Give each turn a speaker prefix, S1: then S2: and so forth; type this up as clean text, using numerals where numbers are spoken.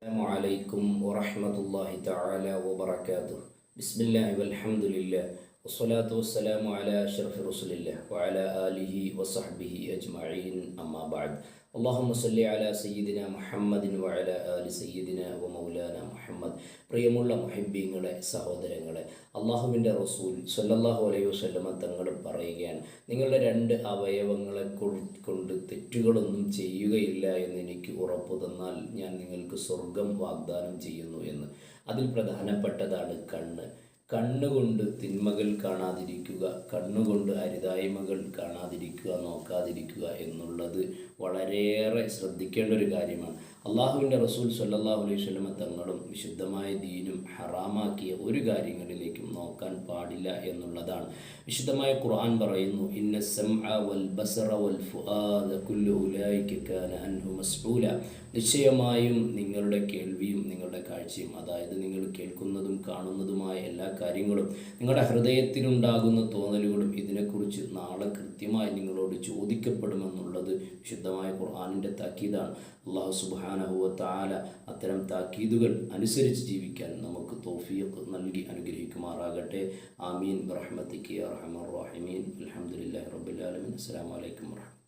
S1: السلام عليكم ورحمة الله تعالى وبركاته. بسم الله والحمد لله والصلاة والسلام على أشرف رسول الله وعلى آله وصحبه أجمعين. أما بعد. اللهم صل على سيدنا محمد وعلى آل سيدنا ومولانا മുഹമ്മദ്. പ്രിയമുള്ള മുഹിബ്ബീങ്ങളെ, സഹോദരങ്ങളെ, അള്ളാഹുവിൻ്റെ റസൂൽ സ്വല്ലല്ലാഹു അലൈഹി വസല്ലമ തങ്ങൾ പറയുകയാണ്, നിങ്ങളുടെ രണ്ട് അവയവങ്ങളെ കൊണ്ട് തെറ്റുകളൊന്നും ചെയ്യുകയില്ല എന്ന് എനിക്ക് ഉറപ്പു തന്നാൽ ഞാൻ നിങ്ങൾക്ക് സ്വർഗം വാഗ്ദാനം ചെയ്യുന്നു എന്ന്. അതിൽ പ്രധാനപ്പെട്ടതാണ് കണ്ണ്. കണ്ണുകൊണ്ട് തിന്മകൾ കാണാതിരിക്കുക, കണ്ണുകൊണ്ട് അരുതായ്മകൾ കാണാതിരിക്കുക, നോക്കാതിരിക്കുക എന്നുള്ളത് വളരെയേറെ ശ്രദ്ധിക്കേണ്ട ഒരു കാര്യമാണ്. അള്ളാഹുവിൻ്റെ റസൂൽ സ്വല്ലല്ലാഹു അലൈഹി വസല്ലമ തങ്ങളും വിശുദ്ധമായ ദീനും ഹറാമാക്കിയ ഒരു കാര്യങ്ങളിലേക്കും നോക്കാൻ പാടില്ല എന്നുള്ളതാണ്. വിശുദ്ധമായ ഖുർആൻ പറയുന്നു, ഇന്ന സമഅ വൽ ബസറ വൽ ഫുആദ കുല്ലു ഉലൈക കാന അൻഹു മസ്ഊല. നിശ്ചയമായും നിങ്ങളുടെ കേൾവിയും നിങ്ങളുടെ കാഴ്ചയും, അതായത് നിങ്ങൾ കേൾക്കുന്നതും കാണുന്നതുമായ എല്ലാ കാര്യങ്ങളും, നിങ്ങളുടെ ഹൃദയത്തിലുണ്ടാകുന്ന തോന്നലുകളും ഇതിനെക്കുറിച്ച് നാളെ കൃത്യമായി നിങ്ങളോട് ചോദിക്കപ്പെടുമെന്നുള്ളത് വിശുദ്ധമായ ഖുർആനിൻ്റെ താക്കീതാണ്. അല്ലാഹു സുബ്ഹാനഹു വ തആല അത്തരം താക്കീതുകൾ അനുസരിച്ച് ജീവിക്കാൻ നമുക്ക് തൗഫീഖ് നൽകി അനുഗ്രഹിക്കുമാറാകട്ടെ. ആമീൻ ബിറഹ്മതിക യാ അർഹമർ റഹീമീൻ. അൽഹംദുലില്ലാഹി റബ്ബിൽ ആലമീൻ. അസ്സലാമു അലൈക്കും വറഹ്മത്തുള്ളാഹി.